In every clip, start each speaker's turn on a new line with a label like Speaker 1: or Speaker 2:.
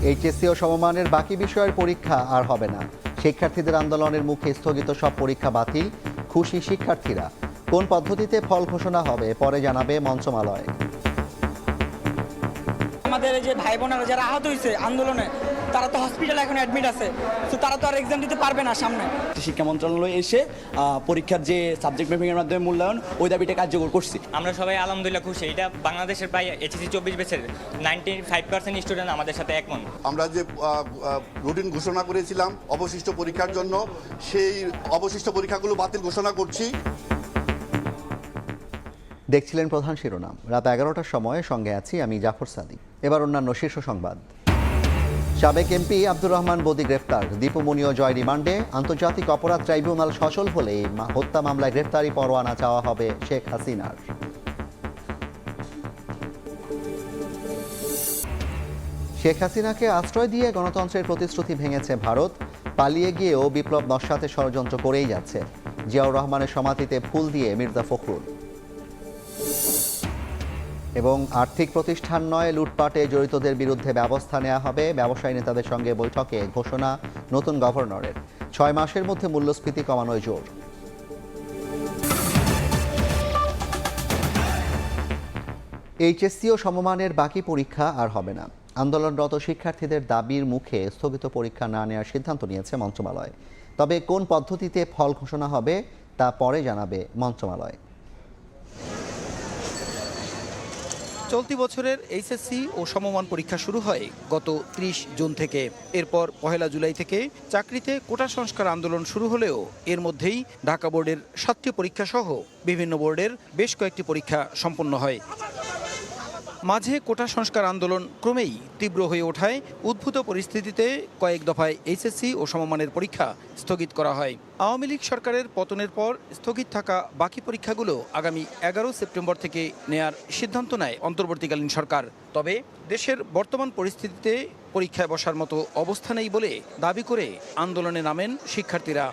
Speaker 1: HSC ও সমমানের বাকি বিষয়ের পরীক্ষা আর হবে না। শিক্ষার্থীদের আন্দোলনের মুখে স্থগিত সব পরীক্ষা বাতিল, খুশি শিক্ষার্থীরা। কোন পদ্ধতিতে ফল ঘোষণা হবে পরে জানাবে মন্ত্রণালয়।
Speaker 2: আমাদের যে ভাই বোনেরা যারা আহত হয়েছে আন্দোলনে, তারা তো হসপিটালে এখন অ্যাডমিট আছে, তো তারা তো আর এক্সাম দিতে পারবে না সামনে।
Speaker 3: শিক্ষা মন্ত্রণালয় এসে পরীক্ষার যে সাবজেক্ট ম্যাপিংয়ের মাধ্যমে মূল্যায়ন, ওই দাবিটা কার্যকর করছি।
Speaker 4: আমরা সবাই আলহামদুলিল্লাহ খুশি। এটা বাংলাদেশের প্রায় এইচএসসি 24 ব্যাচের 95% স্টুডেন্ট আমাদের সাথে একমত।
Speaker 5: আমরা যে রুটিন ঘোষণা করেছিলাম অবশিষ্ট পরীক্ষার জন্য, সেই অবশিষ্ট পরীক্ষাগুলো বাতিল ঘোষণা করছি।
Speaker 1: দেখছিলেন প্রধান শিরোনাম। রাত 11টার সময় সঙ্গে আছি আমি জাফর সাদিক। এবার অন্যান্য শীর্ষ সংবাদ। সাবেক এমপি আব্দুর রহমান বদি গ্রেফতার, দীপুমনি ও জয় রিমান্ডে। আন্তর্জাতিক অপরাধ ট্রাইব্যুনাল সচল হলে হত্যা মামলায় গ্রেফতারি পরোয়ানা চাওয়া হবে শেখ হাসিনার। শেখ হাসিনাকে আশ্রয় দিয়ে গণতন্ত্রের প্রতিশ্রুতি ভেঙেছে ভারত। পালিয়ে গিয়েও বিপ্লব নস্যাতে ষড়যন্ত্র করেই যাচ্ছে। জিয়াউর রহমানের সমাধিতে ফুল দিয়ে মির্জা ফখরুল। এবং আর্থিক প্রতিষ্ঠান নয়, লুটপাটে জড়িতদের বিরুদ্ধে ব্যবস্থা নেওয়া হবে। ব্যবসায়ী নেতাদের সঙ্গে বৈঠকে ঘোষণা নতুন গভর্নরের। 6 মাসের মধ্যে মূল্যস্ফীতি কমানোয় জোর। এইচএসসি ও সমমানের বাকি পরীক্ষা আর হবে না। আন্দোলনরত শিক্ষার্থীদের দাবির মুখে স্থগিত পরীক্ষা না নেওয়ার সিদ্ধান্ত নিয়েছে মন্ত্রণালয়। তবে কোন পদ্ধতিতে ফল ঘোষণা হবে তা পরে জানাবে মন্ত্রণালয়।
Speaker 6: চলতি বছরের এইচএসসি ও সমমান পরীক্ষা শুরু হয় গত 30 জুন থেকে। এরপর 1 জুলাই থেকে চাকরিতে কোটা সংস্কার আন্দোলন শুরু হলেও এর মধ্যেই ঢাকা বোর্ডের 7টি পরীক্ষা সহ বিভিন্ন বোর্ডের বেশ কয়েকটি পরীক্ষা সম্পন্ন হয়। মাঝে কোটা সংস্কার আন্দোলন ক্রমেই তীব্র হয়ে ওঠায় উদ্ভূত পরিস্থিতিতে কয়েক দফায় এইচএসসি ও সমমানের পরীক্ষা স্থগিত করা হয়। আওয়ামী লীগ সরকারের পতনের পর স্থগিত থাকা বাকি পরীক্ষাগুলো আগামী 11 সেপ্টেম্বর থেকে নেয়ার সিদ্ধান্ত নেয় অন্তর্বর্তীকালীন সরকার। তবে দেশের বর্তমান পরিস্থিতিতে পরীক্ষায় বসার মতো অবস্থা নেই বলে দাবি করে আন্দোলনে নামেন শিক্ষার্থীরা।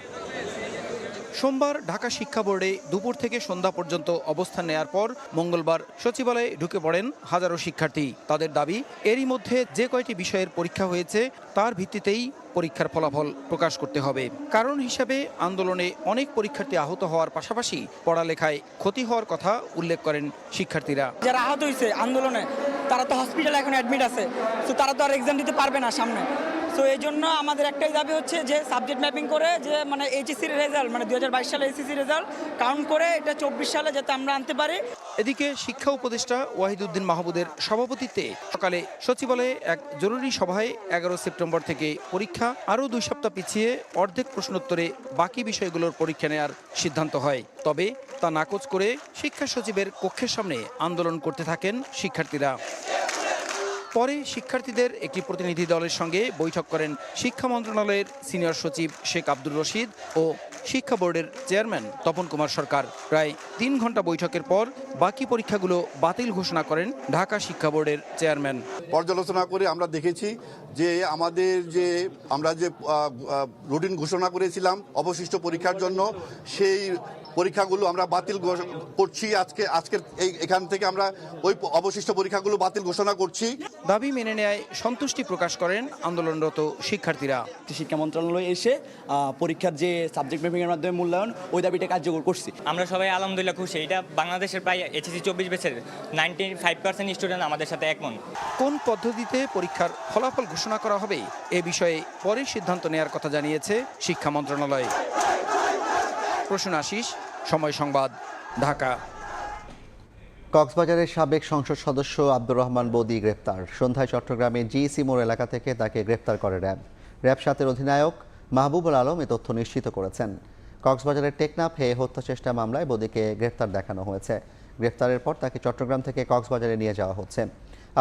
Speaker 6: সোমবার ঢাকা শিক্ষা বোর্ডে দুপুর থেকে সন্ধ্যা পর্যন্ত অবস্থান নেয়ার পর মঙ্গলবার সচিবালয়ে ঢুকে পড়েন হাজারো শিক্ষার্থী। তাদের দাবি, এরই মধ্যে যে কয়টি বিষয়ের পরীক্ষা হয়েছে তার ভিত্তিতেই পরীক্ষার ফলাফল প্রকাশ করতে হবে। কারণ হিসাবে আন্দোলনে অনেক পরীক্ষার্থী আহত হওয়ার পাশাপাশি পড়ালেখায় ক্ষতি হওয়ার কথা উল্লেখ করেন শিক্ষার্থীরা।
Speaker 2: যারা আহত হয়েছে আন্দোলনে, তারা তো হসপিটালে এখন অ্যাডমিট আছে, তো তারা তো আর এক্সাম দিতে পারবে না সামনে। তো এই জন্য আমাদের একটাই দাবি হচ্ছে যে সাবজেক্ট ম্যাপিং করে যে এইচএসসির রেজাল্ট 2022 সালে এইচএসসি রেজাল্ট কাউন্ট করে এটা 24 সালে যাতে আমরা আনতে পারি।
Speaker 6: এদিকে শিক্ষা উপদেষ্টা ওয়াহিদুদ্দিন মাহমুদের সভাপতিত্বে সকালে সচিবালয়ে এক জরুরি সভায় 11 সেপ্টেম্বর থেকে পরীক্ষা আরও 2 সপ্তাহ পিছিয়ে অর্ধেক প্রশ্নোত্তরে বাকি বিষয়গুলোর পরীক্ষা নেওয়ার সিদ্ধান্ত হয়। তবে তা নাকচ করে শিক্ষা সচিবের কক্ষের সামনে আন্দোলন করতে থাকেন শিক্ষার্থীরা। পরে শিক্ষার্থীদের একটি প্রতিনিধি দলের সঙ্গে বৈঠক করেন শিক্ষা মন্ত্রণালয়ের সিনিয়র সচিব শেখ আব্দুর রশিদ ও শিক্ষা বোর্ডের চেয়ারম্যান তপন কুমার সরকার। প্রায় 3 ঘন্টা বৈঠকের পর বাকি পরীক্ষাগুলো বাতিল ঘোষণা করেন ঢাকা শিক্ষা বোর্ডের চেয়ারম্যান।
Speaker 5: পর্যালোচনা করে আমরা দেখেছি যে আমরা যে রুটিন ঘোষণা করেছিলাম অবশিষ্ট পরীক্ষার জন্য, সেই পরীক্ষাগুলো আমরা বাতিল করছি। আজকের এখান থেকে আমরা ওই অবশিষ্ট পরীক্ষাগুলো বাতিল ঘোষণা করছি।
Speaker 6: দাবি মেনে নেয় সন্তুষ্টি প্রকাশ করেন আন্দোলনরত শিক্ষার্থীরা।
Speaker 3: শিক্ষা মন্ত্রণালয় এসে পরীক্ষার যে সাবজেক্ট ম্যাপিংয়ের মাধ্যমে মূল্যায়ন, ওই দাবিটা কার্যকর করছি।
Speaker 4: আমরা সবাই আলহামদুলিল্লাহ খুশি। এটা বাংলাদেশের প্রায় এইচএসসি 24 ব্যাচের 95% স্টুডেন্ট আমাদের সাথে একমত।
Speaker 6: কোন পদ্ধতিতে পরীক্ষার ফলাফল ঘোষণা করা হবে এ বিষয়ে পরে সিদ্ধান্ত নেয়ার কথা জানিয়েছে শিক্ষা মন্ত্রণালয়। প্রসূন আশিস, সময় সংবাদ, ঢাকা।
Speaker 1: কক্সবাজারের সাবেক সংসদ সদস্য আব্দুর রহমান বদি গ্রেপ্তার। সন্ধ্যায় চট্টগ্রামে জিইসি মোড় এলাকা থেকে তাকে গ্রেপ্তার করে র্যাব। র্যাব 7-এর অধিনায়ক মাহবুবুল আলম এ তথ্য নিশ্চিত করেছেন। কক্সবাজারের টেকনাফে হত্যা চেষ্টা মামলায় বদিকে গ্রেপ্তার দেখানো হয়েছে। গ্রেপ্তারের পর তাকে চট্টগ্রাম থেকে কক্সবাজারে নিয়ে যাওয়া হচ্ছে।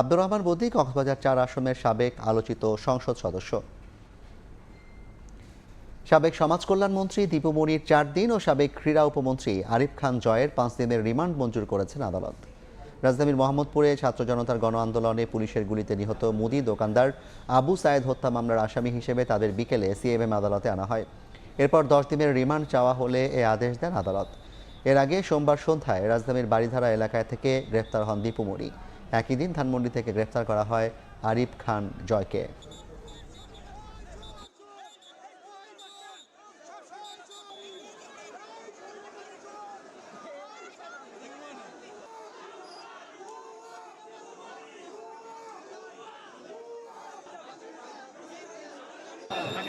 Speaker 1: আব্দুর রহমান বদি কক্সবাজার 4 আসনের সাবেক আলোচিত সংসদ সদস্য। সাবেক সমাজ কল্যাণমন্ত্রী দীপুমনির 4 দিন ও সাবেক ক্রীড়া উপমন্ত্রী আরিফ খান জয়ের 5 দিনের রিমান্ড মঞ্জুর করেছেন আদালত। রাজধানীর মোহাম্মদপুরে ছাত্র জনতার গণ আন্দোলনে পুলিশের গুলিতে নিহত মুদি দোকানদার আবু সায়েদ হত্যা মামলার আসামি হিসেবে তাদের বিকেলে সিএমএম আদালতে আনা হয়। এরপর 10 দিনের রিমান্ড চাওয়া হলে এ আদেশ দেন আদালত। এর আগে সোমবার সন্ধ্যায় রাজধানীর বাড়িধারা এলাকায় থেকে গ্রেফতার হন দীপুমনি। একই দিন ধানমন্ডি থেকে গ্রেফতার করা হয় আরিফ খান জয়কে।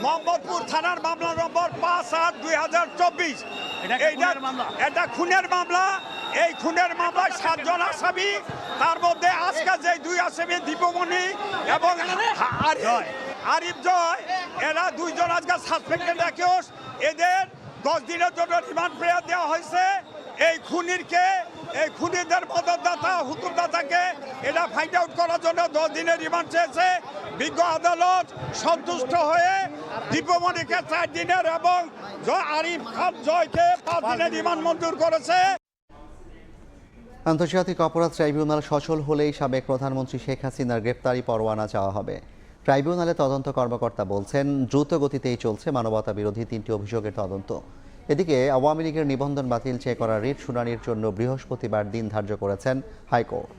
Speaker 7: মোহাম্মদপুর থানার মামলা নম্বর 5/8/2024। এটা খুনের মামলা। এই খুনের মামলায় 7 জন আসামি, তার মধ্যে আজকে যে 2 আসামি দীপমণি এবং আরিফ জয়, এরা 2 জন আজকে সাসপেক্টেড অ্যাকিউজড। এদের 10 দিনের জন্য রিমান্ড প্রেয়ার দেওয়া হয়েছে। এই খুনিদের মদতদাতা হুকুমদাতাকে এটা ফাইন্ড আউট করার জন্য 10 দিনের রিমান্ড চেয়েছে। বিজ্ঞ আদালত সন্তুষ্ট হয়ে দীপমণিকে 4 দিনের এবং আরিফ খান জয়কে 5 দিনের রিমান্ড মঞ্জুর করেছে।
Speaker 1: আন্তর্জাতিক অপরাধ ট্রাইব্যুনাল সচল হলেই সাবেক প্রধানমন্ত্রী শেখ হাসিনার গ্রেপ্তারি পরোয়ানা চাওয়া হবে। ট্রাইব্যুনালে তদন্ত কর্মকর্তা বলছেন, দ্রুত গতিতেই চলছে মানবতা বিরোধী 3টি অভিযোগের তদন্ত। এদিকে আওয়ামী লীগের নিবন্ধন বাতিল চেয়ে করা রিট শুনানির জন্য বৃহস্পতিবার দিন ধার্য করেছেন হাইকোর্ট।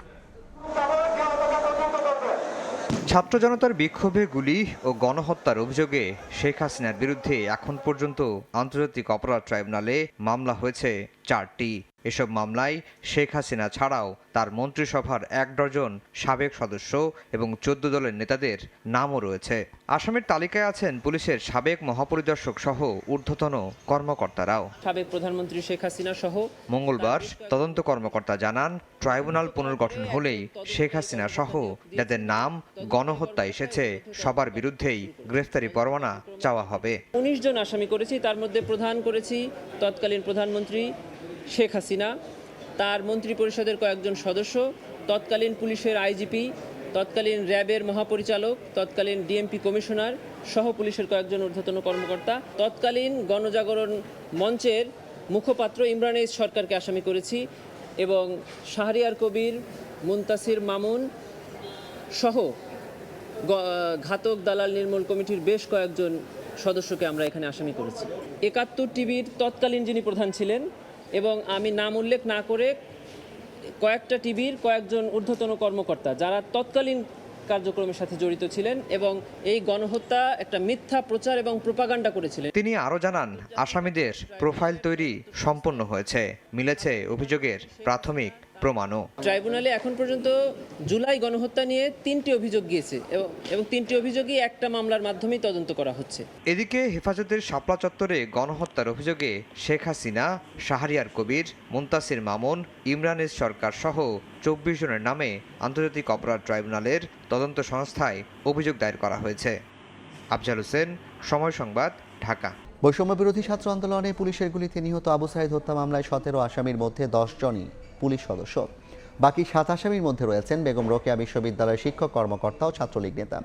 Speaker 8: ছাত্র জনতার বিক্ষোভে গুলি ও গণহত্যার অভিযোগে শেখ হাসিনার বিরুদ্ধে এখন পর্যন্ত আন্তর্জাতিক অপরাধ ট্রাইব্যুনালে মামলা হয়েছে 4টি। এসব মামলায় শেখ হাসিনা ছাড়াও তার মন্ত্রিসভার 1 ডজন সাবেক সদস্য এবং 14 দলের নেতাদের নামও রয়েছে। আসামির তালিকায় আছেন পুলিশের সাবেক মহাপরিদর্শক সহ ঊর্ধ্বতন কর্মকর্তারাও।
Speaker 9: সাবেক প্রধানমন্ত্রী শেখ হাসিনা সহ
Speaker 8: মঙ্গলবার তদন্ত কর্মকর্তা জানান, ট্রাইব্যুনাল পুনর্গঠন হলেই শেখ হাসিনা সহ যাদের নাম গণহত্যা এসেছে সবার বিরুদ্ধেই গ্রেফতারি পরোয়ানা চাওয়া হবে।
Speaker 9: 19 জন আসামি করেছি, তার মধ্যে প্রধান করেছি তৎকালীন প্রধানমন্ত্রী শেখ হাসিনা, তার মন্ত্রী পরিষদের কয়েকজন সদস্য, তৎকালীন পুলিশের আইজিপি, তৎকালীন র্যাবের মহাপরিচালক, তৎকালীন ডিএমপি কমিশনার সহ পুলিশের কয়েকজন ঊর্ধ্বতন কর্মকর্তা, তৎকালীন গণজাগরণ মঞ্চের মুখপাত্র ইমরান এইচ সরকারকে আসামি করেছি এবং শাহরিয়ার কবির, মুনতাসির মামুন সহ ঘাতক দালাল নির্মূল কমিটির বেশ কয়েকজন সদস্যকে আমরা এখানে আসামি করেছি। 71 টিভির তৎকালীন যিনি প্রধান ছিলেন এবং আমি নাম উল্লেখ না করে কয়েকটা টিভির কয়েকজন ঊর্ধ্বতন কর্মকর্তা যারা তৎকালীন কার্যক্রমের সাথে জড়িত ছিলেন এবং এই গণহত্যা একটা মিথ্যা প্রচার এবং প্রোপাগান্ডা করেছিলেন।
Speaker 8: তিনি আরও জানান, আসামিদের প্রোফাইল তৈরি সম্পন্ন হয়েছে, মিলেছে অভিযোগের প্রাথমিক প্রমাণও।
Speaker 9: ট্রাইব্যুনালে এখন পর্যন্ত জুলাই গণহত্যা নিয়ে 3টি অভিযোগ গিয়েছে এবং 3টি অভিযোগই একটা মামলার মাধ্যমেই তদন্ত করা হচ্ছে।
Speaker 8: এদিকে হেফাজতের শাপলা চত্বরে গণহত্যার অভিযোগে শেখ হাসিনা, শাহরিয়ার কবির, মুনতাসির মামুন, ইমরান এইচ সরকার সহ 24 জনের নামে আন্তর্জাতিক অপরাধ ট্রাইব্যুনালের তদন্ত সংস্থায় অভিযোগ দায়ের করা হয়েছে। আফজাল হোসেন, সময় সংবাদ, ঢাকা।
Speaker 1: বৈষম্য বিরোধী ছাত্র আন্দোলনে পুলিশের গুলিতে নিহত আবু সাঈদ হত্যা মামলায় 17 আসামির মধ্যে 10 জনই পুলিশ সদস্য। বাকি 7 আসামির মধ্যে রয়েছেন বেগম রোকেয়া বিশ্ববিদ্যালয়ের শিক্ষক কর্মকর্তা ও ছাত্রলীগ নেতা।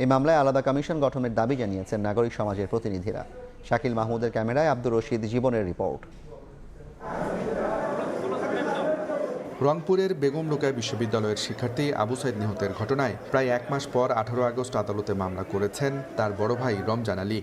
Speaker 1: এই মামলায় আলাদা কমিশন গঠনের দাবি জানিয়েছেন নাগরিক সমাজের প্রতিনিধিরা। শাকিল মাহমুদের ক্যামেরায় আব্দুর রশিদ জীবনের রিপোর্ট।
Speaker 10: রংপুরের বেগম রোকেয়া বিশ্ববিদ্যালয়ের শিক্ষার্থী আবু সাঈদ নিহতের ঘটনায় প্রায় 1 মাস পর 18 আগস্ট আদালতে মামলা করেছেন তার বড় ভাই রমজান আলী।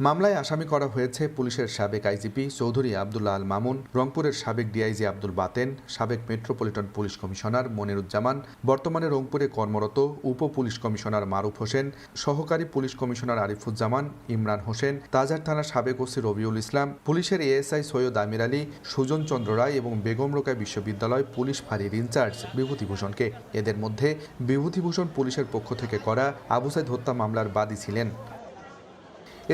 Speaker 10: মামলায় আসামি করা হয়েছে পুলিশের সাবেক আইজিপি চৌধুরী আবদুল্লাহ আল মামুন, রংপুরের সাবেক ডিআইজি আব্দুল বাতেন, সাবেক মেট্রোপলিটন পুলিশ কমিশনার মনিরুজ্জামান, বর্তমানে রংপুরে কর্মরত উপ পুলিশ কমিশনার মারুফ হোসেন, সহকারী পুলিশ কমিশনার আরিফুজ্জামান, ইমরান হোসেন, তাজার থানার সাবেক ওসি রবিউল ইসলাম, পুলিশের এএসআই সৈয়দ আমির আলী, সুজন চন্দ্র রায় এবং বেগম রোকেয়া বিশ্ববিদ্যালয় পুলিশ ফাঁড়ির ইনচার্জ বিভূতিভূষণকে। এদের মধ্যে বিভূতিভূষণ পুলিশের পক্ষ থেকে করা আবু সাঈদ হত্যা মামলার বাদী ছিলেন।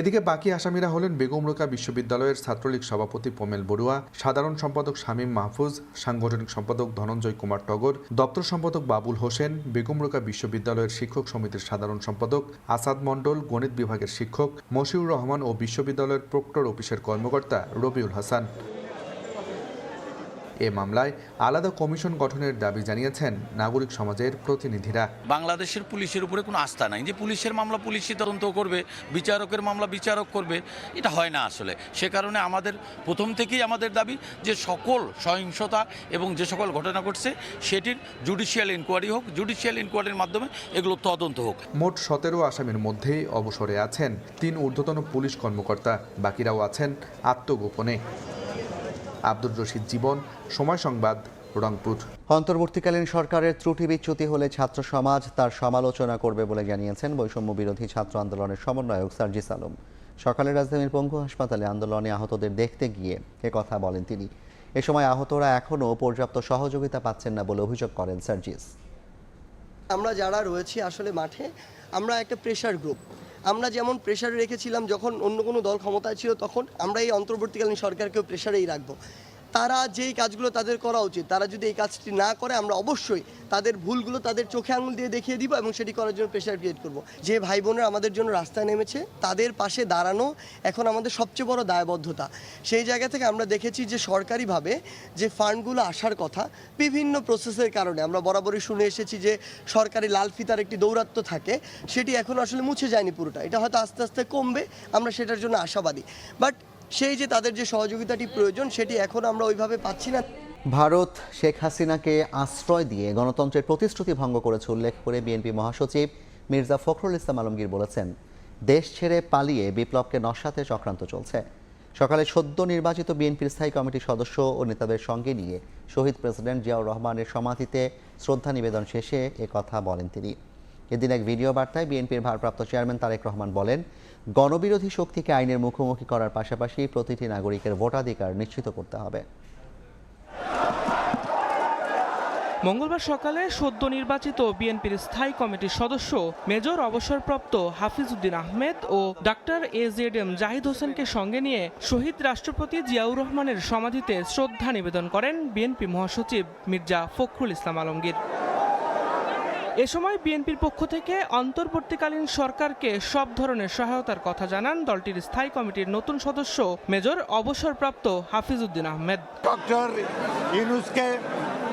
Speaker 10: এদিকে বাকি আসামিরা হলেন বেগম রোকেয়া বিশ্ববিদ্যালয়ের ছাত্রলীগ সভাপতি পোমেল বড়ুয়া, সাধারণ সম্পাদক শামীম মাহফুজ, সাংগঠনিক সম্পাদক ধনঞ্জয় কুমার টগর, দপ্তর সম্পাদক বাবুল হোসেন, বেগম রোকেয়া বিশ্ববিদ্যালয়ের শিক্ষক সমিতির সাধারণ সম্পাদক আসাদ মণ্ডল, গণিত বিভাগের শিক্ষক মশিউর রহমান ও বিশ্ববিদ্যালয়ের প্রক্টর অফিসের কর্মকর্তা রবিউল হাসান। এ মামলায় আলাদা কমিশন গঠনের দাবি জানিয়েছেন নাগরিক সমাজের প্রতিনিধিরা।
Speaker 11: বাংলাদেশের পুলিশের উপরে কোনো আস্থা নাই যে পুলিশের মামলা পুলিশই তদন্ত করবে, বিচারকের মামলা বিচারক করবে, এটা হয় না আসলে। সে কারণে আমাদের প্রথম থেকেই আমাদের দাবি যে সকল সহিংসতা এবং যে সকল ঘটনা ঘটছে সেটির জুডিশিয়াল ইনকোয়ারি হোক, জুডিশিয়াল ইনকোয়ারির মাধ্যমে এগুলো তদন্ত হোক।
Speaker 10: মোট 17 আসামির মধ্যে অবসরে আছেন 3 ঊর্ধ্বতন পুলিশ কর্মকর্তা, বাকিরাও আছেন আত্মগোপনে। আব্দুর রশিদ জীবন, সময় সংবাদ, রংপুর।
Speaker 1: অন্তর্বর্তীকালীন সরকারের ত্রুটি বিচ্যুতি হলে ছাত্র সমাজ তার সমালোচনা করবে বলে জানিয়েছেন বৈষম্য বিরোধী ছাত্র আন্দোলনের সমন্বয়ক সার্জিস আলম। সকালে রাজধানীর পঙ্গু হাসপাতালে আন্দোলনে আহতদের দেখতে গিয়ে কথা বলেন তিনি। এ সময় আহতরা এখনও পর্যাপ্ত সহযোগিতা পাচ্ছেন না বলে অভিযোগ করেন সার্জিস।
Speaker 12: আমরা যারা রয়েছি আসলে মাঠে, আমরা একটা প্রেশার গ্রুপ। আমরা যেমন প্রেশারে রেখেছিলাম যখন অন্য কোনো দল ক্ষমতায় ছিল, তখন আমরা এই অন্তর্বর্তীকালীন সরকারকেও প্রেশারেই রাখবো। তারা যেই কাজগুলো তাদের করা উচিত, তারা যদি এই কাজটি না করে, আমরা অবশ্যই তাদের ভুলগুলো তাদের চোখে আঙুল দিয়ে দেখিয়ে দিব এবং সেটি করার জন্য প্রেশার ক্রিয়েট করব। যে ভাই বোনেরা আমাদের জন্য রাস্তায় নেমেছে, তাদের পাশে দাঁড়ানো এখন আমাদের সবচেয়ে বড় দায়বদ্ধতা। সেই জায়গা থেকে আমরা দেখেছি যে সরকারিভাবে যে ফান্ডগুলো আসার কথা, বিভিন্ন প্রসেসের কারণে আমরা বরাবরই শুনে এসেছি যে সরকারি লাল ফিতার একটি দৌরাত্ম্য থাকে, সেটি এখন আসলে মুছে যায়নি পুরোটা। এটা হয়তো আস্তে আস্তে কমবে, আমরা সেটার জন্য আশাবাদী। বাট সেই যে তাদের যে সহযোগিতাটি প্রয়োজন, সেটি এখন আমরা ওইভাবে পাচ্ছি না।
Speaker 1: ভারত শেখ হাসিনাকে আশ্রয় দিয়ে গণতন্ত্রের প্রতিশ্রুতি ভঙ্গ করেছে উল্লেখ করে বিএনপি মহাসচিব মির্জা ফখরুল ইসলাম আলমগীর বলেছেন, দেশ ছেড়ে পালিয়ে বিপ্লবকে নস্যাতে চক্রান্ত চলছে। সকালে সদ্য নির্বাচিত বিএনপির স্থায়ী কমিটির সদস্য ও নেতাদের সঙ্গে নিয়ে শহীদ প্রেসিডেন্ট জিয়াউর রহমানের সমাধিতে শ্রদ্ধা নিবেদন শেষে একথা বলেন তিনি। এদিন এক ভিডিও বার্তায় বিএনপির ভারপ্রাপ্ত চেয়ারম্যান তারেক রহমান বলেন, গণবিরোধী শক্তিকে আইনের মুখোমুখি করার পাশাপাশি প্রতিটি নাগরিকের ভোটাধিকার নিশ্চিত করতে হবে।
Speaker 13: মঙ্গলবার সকালে সদ্য নির্বাচিত বিএনপির স্থায়ী কমিটির সদস্য মেজর অবসরপ্রাপ্ত হাফিজ উদ্দিন আহমেদ ও ডাক্তার AZM জাহিদ হোসেনকে সঙ্গে নিয়ে শহীদ রাষ্ট্রপতি জিয়াউর রহমানের সমাধিতে শ্রদ্ধা নিবেদন করেন বিএনপি মহাসচিব মির্জা ফখরুল ইসলাম আলমগীর। এ সময় বিএনপির পক্ষ থেকে অন্তর্বর্তীকালীন সরকারকে সব ধরনের সহায়তার কথা জানান দলটির স্থায়ী কমিটির নতুন সদস্য মেজর অবসরপ্রাপ্ত হাফিজ উদ্দিন আহমেদ।
Speaker 7: ডক্টর ইউনূসকে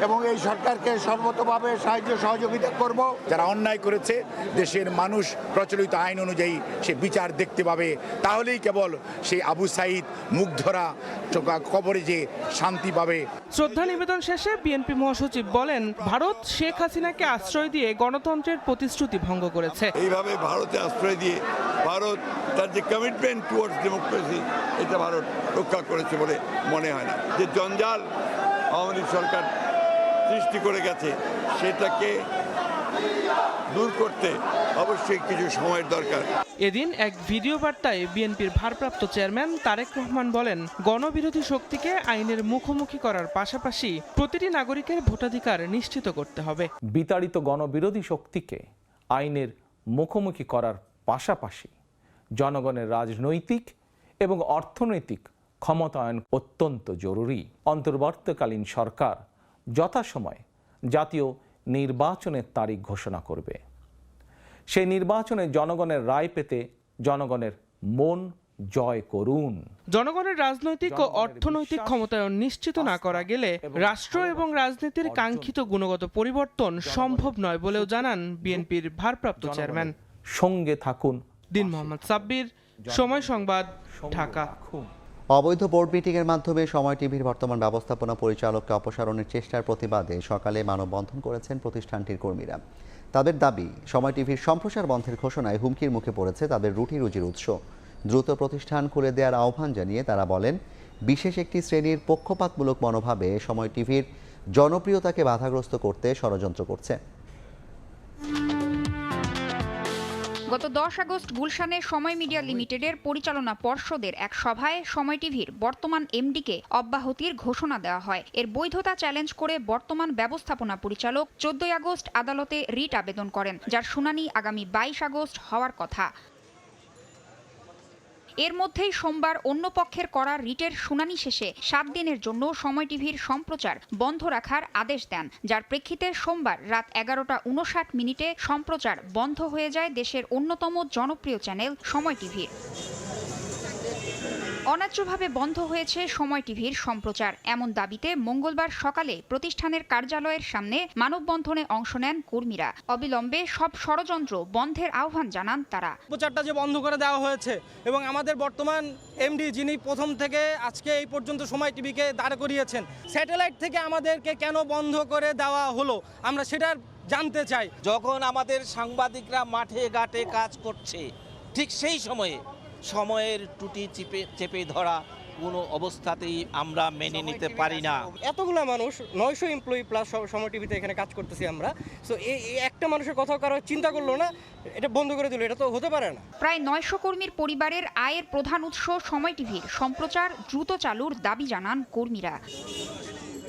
Speaker 7: এবং এই সরকারকে সর্বতভাবে সাহায্য সহযোগিতা করব। যারা অন্যায় করেছে, দেশের মানুষ প্রচলিত আইন অনুযায়ী সে বিচার দেখতে পাবে। তাহলেই কেবল সেই আবু সাঈদ মুগ্ধরা কবরে যে শান্তি পাবে।
Speaker 13: শ্রদ্ধা নিবেদন শেষে বিএনপি মহাসচিব বলেন, ভারত শেখ হাসিনাকে আশ্রয় দিয়ে গণতন্ত্রের প্রতিশ্রুতি ভঙ্গ করেছে।
Speaker 7: এইভাবে ভারতে আশ্রয় দিয়ে ভারত তার যে কমিটমেন্ট টুয়ার্ডস ডেমোক্রেসি, এটা ভারত রক্ষা করেছে বলে মনে হয় না। যে জঞ্জাল আওয়ামী লীগ সরকার সৃষ্টি করে গেছে, সেটাকে দূর করতে অবশ্যই কিছু সময়ের দরকার।
Speaker 13: এদিন এক ভিডিও বার্তায় বিএনপির ভারপ্রাপ্ত চেয়ারম্যান তারেক রহমান বলেন, গণবিরোধী শক্তিকে আইনের মুখোমুখি করার পাশাপাশি প্রতিটি নাগরিকের ভোটাধিকার নিশ্চিত করতে হবে।
Speaker 14: বিতাড়িত গণবিরোধী শক্তিকে আইনের মুখোমুখি করার পাশাপাশি জনগণের রাজনৈতিক এবং অর্থনৈতিক ক্ষমতায়ন অত্যন্ত জরুরি। অন্তর্বর্তীকালীন সরকার যথাসময়ে জাতীয় নির্বাচনের তারিখ ঘোষণা করবে। সেই নির্বাচনে জনগণের রায় পেতে জনগণের মন জয় করুন।
Speaker 13: জনগণের রাজনৈতিক ও অর্থনৈতিক ক্ষমতায়ন নিশ্চিত না করা গেলে রাষ্ট্র এবং রাজনীতির কাঙ্ক্ষিত গুণগত পরিবর্তন সম্ভব নয় বলেও জানান বিএনপির ভারপ্রাপ্ত চেয়ারম্যান।
Speaker 14: সঙ্গে থাকুন।
Speaker 13: দিন মোহাম্মদ সাব্বির, সময় সংবাদ, ঢাকা।
Speaker 1: অবৈধ বোর্ড মিটিংয়ের মাধ্যমে সময় টিভির বর্তমান ব্যবস্থাপনা পরিচালককে অপসারণের চেষ্টার প্রতিবাদে সকালে মানববন্ধন করেছেন প্রতিষ্ঠানটির কর্মীরা। তাদের দাবি, সময় টিভির সম্প্রচার বন্ধের ঘোষণায় হুমকির মুখে পড়েছে তাদের রুটি রুজির উৎস। দ্রুত প্রতিষ্ঠান খুলে দেওয়ার আহ্বান জানিয়ে তারা বলেন, বিশেষ একটি শ্রেণীর পক্ষপাতমূলক মনোভাবে সময় টিভির জনপ্রিয়তাকে বাধাগ্রস্ত করতে ষড়যন্ত্র করছে।
Speaker 15: গত 10 আগস্ট গুলশানে সময় মিডিয়া লিমিটেডের পরিচালনা পর্ষদের এক সভায় সময় টিভির বর্তমান এমডিকে অব্যাহতির ঘোষণা দেওয়া হয়। এর বৈধতা চ্যালেঞ্জ করে বর্তমান ব্যবস্থাপনা পরিচালক 14 আগস্ট আদালতে রিট আবেদন করেন, যার শুনানি আগামী 22 আগস্ট হওয়ার কথা। এর মধ্যেই সোমবার অন্য পক্ষের করা রিটের শুনানি শেষে 7 দিনের জন্য সময় টিভির সম্প্রচার বন্ধ রাখার আদেশ দেন, যার প্রেক্ষিতে সোমবার রাত 11:59 সম্প্রচার বন্ধ হয়ে যায় দেশের অন্যতম জনপ্রিয় চ্যানেল সময় টিভির। অন্যায্যভাবে বন্ধ হয়েছে সময় টিভির সম্প্রচার, এমন দাবিতে মঙ্গলবার সকালে প্রতিষ্ঠানের কার্যালয়ের সামনে মানববন্ধনে অংশ নেন কর্মীরা। অবিলম্বে সব ষড়যন্ত্র বন্ধের আহ্বান জানান তারা।
Speaker 16: প্রচারটা যে বন্ধ করে দেওয়া হয়েছে এবং আমাদের বর্তমান এমডি যিনি প্রথম থেকে আজকে এই পর্যন্ত সময় টিভিকে দাঁড় করিয়েছেন, স্যাটেলাইট থেকে আমাদেরকে কেন বন্ধ করে দেওয়া হলো আমরা সেটা জানতে চাই।
Speaker 17: যখন আমাদের সাংবাদিকরা মাঠে ঘাটে কাজ করছে, ঠিক সেই সময়ে সময়ের ত্রুটি চেপে ধরা কোনো অবস্থাতেই আমরা মেনে নিতে পারি না।
Speaker 16: এতগুলো মানুষ 900 এমপ্লয়ি প্লাস সময় টিভিতে এখানে কাজ করতেছি আমরা, সো এই একটা মানুষের কথা কারো চিন্তা করলো না, এটা বন্ধ করে দিল, এটা তো হতে পারে না।
Speaker 15: প্রায় 900 কর্মীর পরিবারের আয়ের প্রধান উৎস সময় টিভির সম্প্রচার দ্রুত চালুর দাবি জানান কর্মীরা।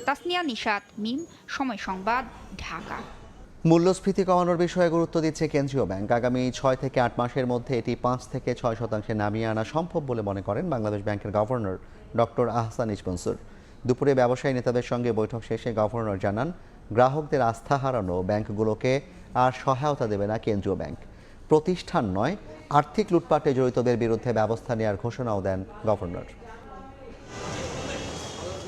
Speaker 15: তাসনিয়া নিশাত, মিম, সময় সংবাদ, ঢাকা।
Speaker 1: মূল্যস্ফীতি কমানোর বিষয়ে গুরুত্ব দিচ্ছে কেন্দ্রীয় ব্যাংক। আগামী 6 থেকে 8 মাসের মধ্যে এটি 5 থেকে 6% নামিয়ে আনা সম্ভব বলে মনে করেন বাংলাদেশ ব্যাংকের governor doctor Ahsan H Mansur. দুপুরে ব্যবসায়ী নেতাদের সঙ্গে বৈঠক শেষে গভর্নর জানান, গ্রাহকদের আস্থা হারানো ব্যাংকগুলোকে আর সহায়তা দেবে না কেন্দ্রীয় ব্যাংক। প্রতিষ্ঠান নয়, আর্থিক লুটপাটে জড়িতদের বিরুদ্ধে ব্যবস্থা নেওয়ার ঘোষণাও দেন গভর্নর।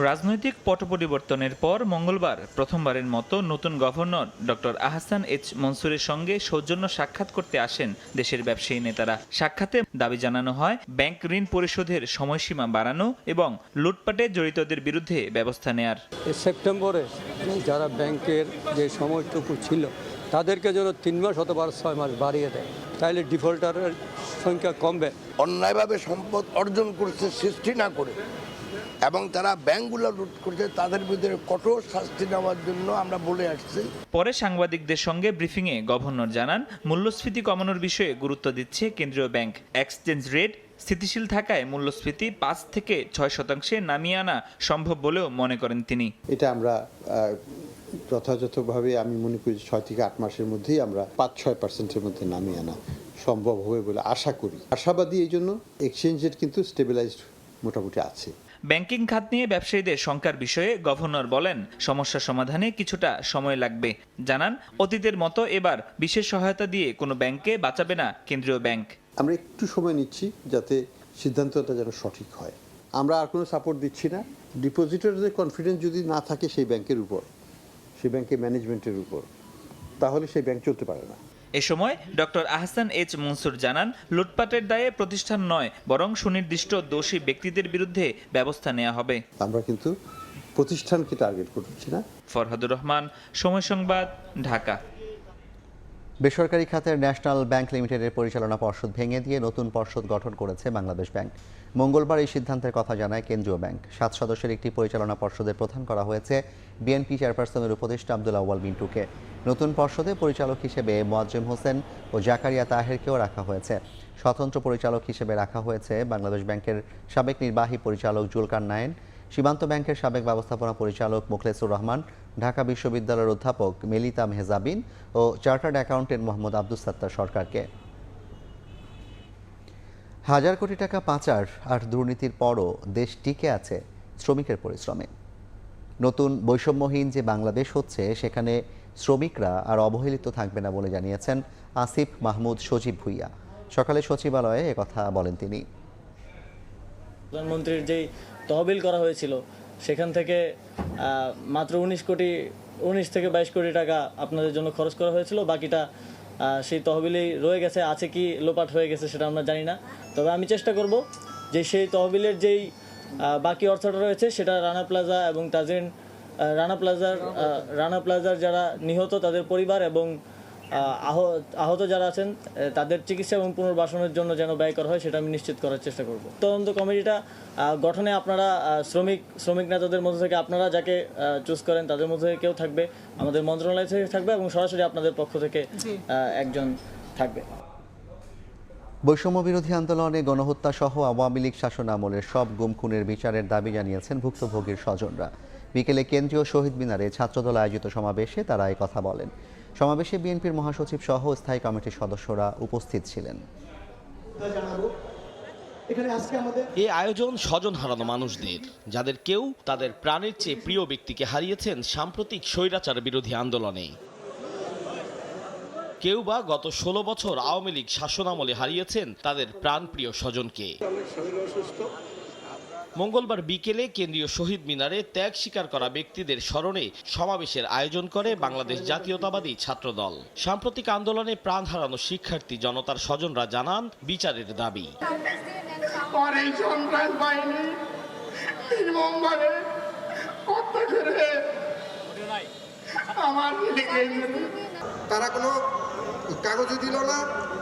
Speaker 18: রাজনৈতিক পট পরিবর্তনের পর মঙ্গলবার প্রথমবারের মতো নতুন গভর্নর ডক্টর আহসান এইচ মনসুরের সঙ্গে সৌজন্য সাক্ষাৎ করতে আসেন দেশের ব্যবসায়ী নেতারা। সাক্ষাতে দাবি জানানো হয় ব্যাংক ঋণ পরিশোধের সময়সীমা বাড়ানো এবং লুটপাটে জড়িতদের বিরুদ্ধে ব্যবস্থা নেয়ার।
Speaker 19: সেপ্টেম্বরে যারা ব্যাংকের যে সময়টুকু ছিল তাদেরকে যেন 3 মাস অথবা 6 মাস বাড়িয়ে দেয়, তাহলে ডিফল্টারের সংখ্যা কমবে।
Speaker 20: অন্যায়ভাবে সম্পদ অর্জন করছে সৃষ্টি না করে এবং তারা ব্যাংকগুলো লুট করছে, তাদের বিরুদ্ধে কঠোর শাস্তি নেওয়ার জন্য আমরা বলে আসছি।
Speaker 18: পরে সাংবাদিকদের সঙ্গে ব্রিফিংয়ে গভর্নর জানান, মূল্যস্ফীতি কমানোর বিষয়ে গুরুত্ব দিচ্ছে কেন্দ্রীয় ব্যাংক। এক্সচেঞ্জ রেট স্থিতিশীল থাকায় মূল্যস্ফীতি 5 থেকে 6% নামিয়ে আনা সম্ভব বলেও মনে করেন তিনি।
Speaker 21: এটা আমরা যথাযথভাবে আমি মনে করি 6 থেকে 8 মাসের মধ্যেই আমরা 5-6%-এর মধ্যে নামিয়ে আনা সম্ভব হবে বলে আশা করি। আশাবাদী এই জন্য এক্সচেঞ্জ রেট কিন্তু স্টেবিলাইজড মোটামুটি আছে।
Speaker 18: ব্যাংকিং খাত নিয়ে ব্যবসায়ীদের শঙ্কার বিষয়ে গভর্নর বলেন, সমস্যা সমাধানে কিছুটা সময় লাগবে। জানান, অতীতের মতো এবার বিশেষ সহায়তা দিয়ে কোনো ব্যাংককে বাঁচাবে না কেন্দ্রীয় ব্যাংক।
Speaker 21: আমরা একটু সময় নিচ্ছি যাতে সিদ্ধান্তটা যেন সঠিক হয়। আমরা আর কোনো সাপোর্ট দিচ্ছি না। ডিপোজিটরদের কনফিডেন্স যদি না থাকে সেই ব্যাংকের উপর, সেই ব্যাংকের ম্যানেজমেন্টের উপর, তাহলে সেই ব্যাংক চলতে পারে না।
Speaker 18: এ সময় ডক্টর আহসান এইচ মনসুর জানান, লুটপাটের দায়ে প্রতিষ্ঠান নয় বরং সুনির্দিষ্ট দোষী ব্যক্তিদের বিরুদ্ধে ব্যবস্থা নেওয়া হবে।
Speaker 21: আমরা কিন্তু প্রতিষ্ঠানকে টার্গেট করছি না।
Speaker 18: ফরহাদুর রহমান, সময় সংবাদ, ঢাকা।
Speaker 1: বেসরকারি খাতের ন্যাশনাল ব্যাংক লিমিটেডের পরিচালনা পর্ষদ ভেঙে দিয়ে নতুন পর্ষদ গঠন করেছে বাংলাদেশ ব্যাংক। মঙ্গলবার এই সিদ্ধান্তের কথা জানায় কেন্দ্রীয় ব্যাংক। 7 সদস্যের একটি পরিচালনা পর্ষদের প্রধান করা হয়েছে বিএনপি চেয়ারপারসনের উপদেষ্টা আব্দুল আউয়াল মিন্টুকে। নতুন পর্ষদে পরিচালক হিসেবে মোয়াজ্জেম হোসেন ও জাকারিয়া তাহেরকেও রাখা হয়েছে। স্বতন্ত্র পরিচালক হিসেবে রাখা হয়েছে বাংলাদেশ ব্যাংকের সাবেক নির্বাহী পরিচালক জুলকার নায়েন, সীমান্ত ব্যাংকের সাবেক ব্যবস্থাপনা পরিচালক মোখলেসুর রহমান, ঢাকা বিশ্ববিদ্যালয়ের অধ্যাপক মেলিতা মেহজাবিন ও চার্টার্ড অ্যাকাউন্টেন্ট মোহাম্মদ আব্দুস সাত্তার সরকারকে। হাজার কোটি টাকা পাচার আর দুর্নীতির পরও দেশ টিকে আছে শ্রমিকের পরিশ্রমে। নতুন বৈষম্যহীন যে বাংলাদেশ হচ্ছে, সেখানে শ্রমিকরা আর অবহেলিত থাকবে না বলে জানিয়েছেন আসিফ মাহমুদ সজীব ভুইয়া। সকালে সচিবালয়ে একথা বলেন তিনি।
Speaker 22: প্রধানমন্ত্রীর যেই তহবিল করা হয়েছিল সেখান থেকে মাত্র 19 থেকে 22 কোটি টাকা আপনাদের জন্য খরচ করা হয়েছিল। বাকিটা সেই তহবিলেই রয়ে গেছে, আছে কি লোপাট হয়ে গেছে সেটা আমরা জানি না। তবে আমি চেষ্টা করব যে সেই তহবিলের যেই বাকি অর্থটা রয়েছে সেটা রানা প্লাজা এবং তাজিন রানা প্লাজার যারা নিহত তাদের পরিবার এবং আহত যারা আছেন তাদের চিকিৎসা এবং পুনর্বাসনের জন্য যেন ব্যয় করা হয় সেটা আমি নিশ্চিত করার চেষ্টা করব। তদন্ত কমিটিটা গঠনে আপনারা শ্রমিক নেতাদের মধ্যে থেকে আপনারা যাকে চুজ করেন তাদের মধ্যে থেকে কেউ থাকবে, আমাদের মন্ত্রণালয় থেকে থাকবে এবং সরাসরি আপনাদের পক্ষ থেকে একজন থাকবে।
Speaker 1: বৈষম্য বিরোধী আন্দোলনে গণহত্যা সহ আওয়ামী লীগ শাসন আমলের সব গুম খুনের বিচারের দাবি জানিয়েছেন ভুক্তভোগীর স্বজনরা। বিকেলে কেন্দ্রীয় শহীদ মিনারে ছাত্রদল আয়োজিত সমাবেশে তারা এই কথা বলেন। সমাবেশে বিএনপির মহাসচিব সহ স্থায়ী কমিটির সদস্যরা উপস্থিত ছিলেন।
Speaker 23: এই আয়োজন স্বজন হারানো মানুষদের, যাদের কেউ তাদের প্রাণের চেয়ে প্রিয় ব্যক্তিকে হারিয়েছেন সাম্প্রতিক স্বৈরাচার বিরোধী আন্দোলনে, কেউ বা গত 16 বছর আওয়ামী লীগ শাসনামলে হারিয়েছেন তাদের প্রাণপ্রিয় স্বজনকে। মঙ্গলবার বিকেলে কেন্দ্রীয় শহীদ মিনারে ত্যাগ স্বীকার করা ব্যক্তিদের স্মরণে সমাবেশের আয়োজন করে বাংলাদেশ জাতীয়তাবাদী ছাত্রদল। সাম্প্রতিক আন্দোলনে প্রাণ হারানো শিক্ষার্থী জনতার স্বজনরা জানান বিচারের দাবি।
Speaker 24: তারা কোনো কাগজে দিল না,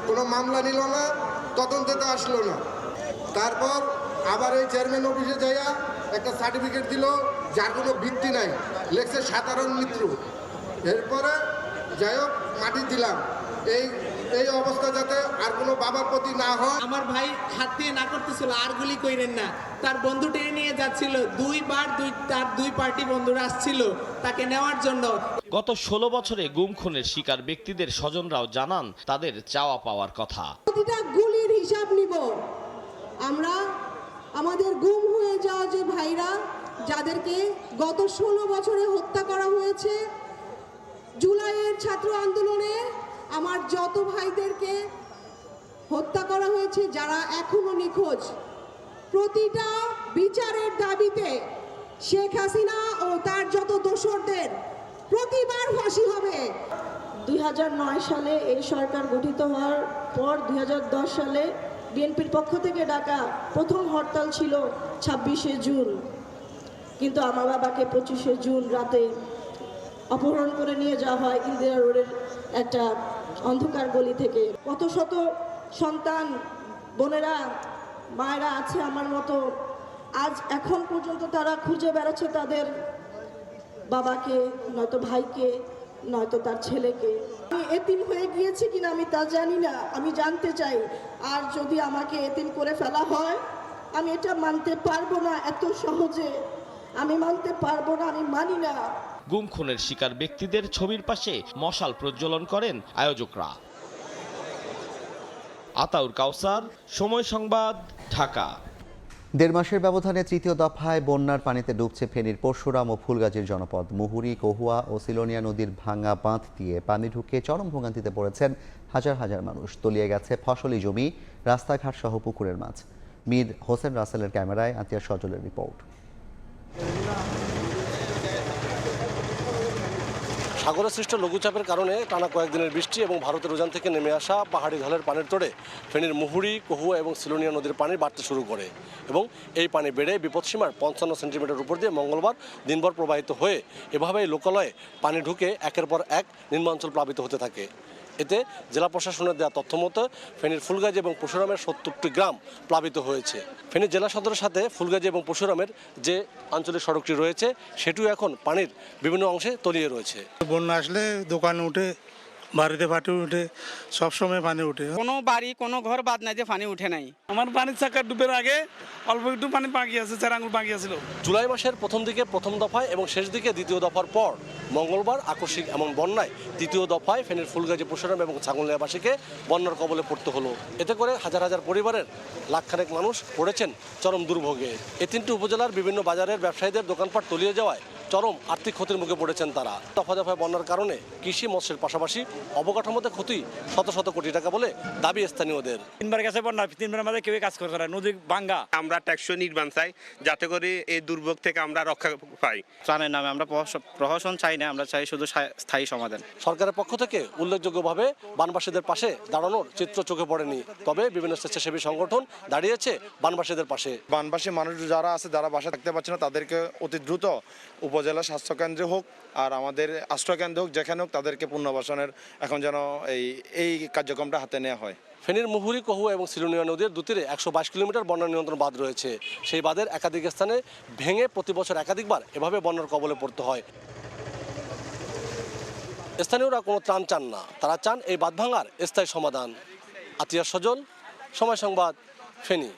Speaker 24: কোনো মামলা নিল না, তদন্তে তো আসলো না। তারপর আবার এই চেয়ারম্যান অফিসে যাইয়া একটা সার্টিফিকেট দিল যার কোনো ভিত্তি নাই, লেখছে সাধারণ মৃত্যু। এরপরে যাই হোক মাটি দিলাম, এই এই অবস্থা যাতে আর কোনো বাবার প্রতি না হয়।
Speaker 2: আমার ভাই হাত দিয়ে না করতেছিল আর গুলি কইরেন না, তার বন্ধু টেনে নিয়ে যাচ্ছিল, তার দুই পার্টি বন্ধুরা আসছিল তাকে নেওয়ার জন্য।
Speaker 23: গত 16 বছরে গুম খুনের শিকার ব্যক্তিদের স্বজনরাও জানান তাদের চাওয়া পাওয়ার কথা।
Speaker 3: প্রতিটা গুলির হিসাব নিব আমরা। আমাদের গুম হয়ে যাওয়া যে ভাইরা, যাদেরকে গত 16 বছরে হত্যা করা হয়েছে, জুলাইয়ের ছাত্র আন্দোলনে আমার যত ভাইদেরকে হত্যা করা হয়েছে, যারা এখনো নিখোঁজ, প্রতিটা বিচারের দাবিতে শেখ হাসিনা ও তার যত দোসরদের প্রতিবার ফাঁসি হবে। 2009 সালে এই সরকার গঠিত হওয়ার পর 2010 সালে বিএনপির পক্ষ থেকে ডাকা প্রথম হরতাল ছিল 26শে জুন, কিন্তু আমার বাবাকে 25শে জুন রাতে অপহরণ করে নিয়ে যাওয়া হয় ইন্দিরা রোডের একটা অন্ধকার গলি থেকে। কত শত সন্তান বোনেরা মায়েরা আছে আমার মতো, আজ এখন পর্যন্ত তারা খুঁজে বেড়াচ্ছে তাদের বাবাকে, নয়তো ভাইকে, নয়তো তার ছেলেকে। আমি এতিম হয়ে গিয়েছি কিনা আমি তা জানি না, আমি জানতে চাই। আর যদি আমাকে এতিম করে ফেলা হয়, আমি এটা মানতে পারবো না, এত সহজে আমি মানতে পারবো না, আমি মানি না।
Speaker 23: গুম খুনের শিকার ব্যক্তিদের ছবির পাশে মশাল প্রজ্বলন করেন আয়োজকরা। আতাউর কাউসার, সময় সংবাদ, ঢাকা।
Speaker 1: 1.5 মাসের ব্যবধানে তৃতীয় দফায় বন্যার পানিতে ডুবছে ফেনীর পরশুরাম ও ফুলগাজীর জনপদ। মুহুরী, কহুয়া ও সিলোনিয়া নদীর ভাঙা বাঁধ দিয়ে পানি ঢুকে চরম ভোগান্তিতে পড়েছেন হাজার হাজার মানুষ। তলিয়ে গেছে ফসলি জমি, রাস্তাঘাট সহ পুকুরের মাছ। মীর হোসেন রাসেলের ক্যামেরায় আতিয়ার সজলের রিপোর্ট।
Speaker 4: সাগরে সৃষ্ট লঘুচাপের কারণে টানা কয়েকদিনের বৃষ্টি এবং ভারতের উজান থেকে নেমে আসা পাহাড়ি ঢালের পানির তোড়ে ফেনীর মুহুরী, কহুয়া এবং সিলোনিয়া নদীর পানি বাড়তে শুরু করে এবং এই পানি বেড়ে বিপদসীমার 55 সেন্টিমিটার উপর দিয়ে মঙ্গলবার দিনভর প্রবাহিত হয়ে এভাবেই লোকালয়ে পানি ঢুকে একের পর এক নিম্নাঞ্চল প্লাবিত হতে থাকে। এতে জেলা প্রশাসনের দেওয়া তথ্য মতো ফেনীর ফুলগাজী এবং পরশুরামের 70টি গ্রাম প্লাবিত হয়েছে। ফেনী জেলা সদরের সাথে ফুলগাজী এবং পরশুরামের যে আঞ্চলিক সড়কটি রয়েছে সেটিও এখন পানির বিভিন্ন অংশে তলিয়ে রয়েছে।
Speaker 5: বন্যা আসলে দোকানে উঠে, বাড়িতে পানি উঠে, সবসময় পানি উঠে।
Speaker 25: কোনো বাড়ি কোনো ঘর বাদ নাই যে পানি উঠে নাই।
Speaker 5: আমার পানির চাকা ডুবের আগে অল্প একটু পানি বাকি আছে, 4 আঙুল বাকি আছিল।
Speaker 4: জুলাই মাসের প্রথম দিকে প্রথম দফায় এবং শেষ দিকে দ্বিতীয় দফার পর মঙ্গলবার আকস্মিক এমন বন্যায় তৃতীয় দফায় ফেনীর ফুলগাজী, পরশুরাম এবং ছাগলনাইয়াবাসীকে বন্যার কবলে পড়তে হলো। এতে করে হাজার হাজার পরিবারের লাখখানেক মানুষ পড়েছেন চরম দুর্ভোগে। এই 3টি উপজেলার বিভিন্ন বাজারের ব্যবসায়ীদের দোকানপাট তলিয়ে যাওয়ায় চরম আর্থিক ক্ষতির মুখে পড়েছেন তারা। দফা দফায় বন্যার কারণে কৃষি, মৎস্যের পাশাপাশি অবকাঠামোতে ক্ষতি শত শত কোটি টাকা বলে দাবি স্থানীয়দের।
Speaker 26: 3বার গেছে বন্যা, 3বারের মধ্যে কেউ কাজ করছে না, নদী ভাঙ্গা।
Speaker 27: আমরা টেকসই নির্মাণ চাই যাতে করে এই দুর্ভোগ থেকে আমরা রক্ষা পাই।
Speaker 25: ত্রাণের নামে আমরা প্রহসন চাই না, আমরা চাই শুধু স্থায়ী সমাধান।
Speaker 4: সরকারের পক্ষ থেকে উল্লেখযোগ্যভাবে বানবাসীদের পাশে দাঁড়ানোর চিত্র চোখে পড়েনি, তবে বিভিন্ন স্বেচ্ছাসেবী সংগঠন দাঁড়িয়েছে বানবাসীদের পাশে।
Speaker 28: বানবাসী মানুষ যারা আছে, যারা বাসায় থাকতে পারছে না, তাদেরকে অতি দ্রুত উপজেলা স্বাস্থ্যকেন্দ্রে হোক আর আমাদের আশ্রয়কেন্দ্র হোক, যেখানে হোক তাদেরকে পুনর্বাসনের এখন যেন এই কার্যক্রমটা হাতে নেওয়া হয়।
Speaker 4: ফেনীর মুহুরী, কহুয়া এবং সিলোনিয়া নদীর দুতীরে 122 কিলোমিটার বন্যা নিয়ন্ত্রণ বাঁধ রয়েছে। সেই বাঁধের একাধিক স্থানে ভেঙে প্রতি বছর একাধিকবার এভাবে বন্যার কবলে পড়তে হয়। স্থানীয়রা কোনো ত্রাণ চান না, তারা চান এই বাঁধ ভাঙার স্থায়ী সমাধান। আতিয়ার সজল, সময় সংবাদ, ফেনী।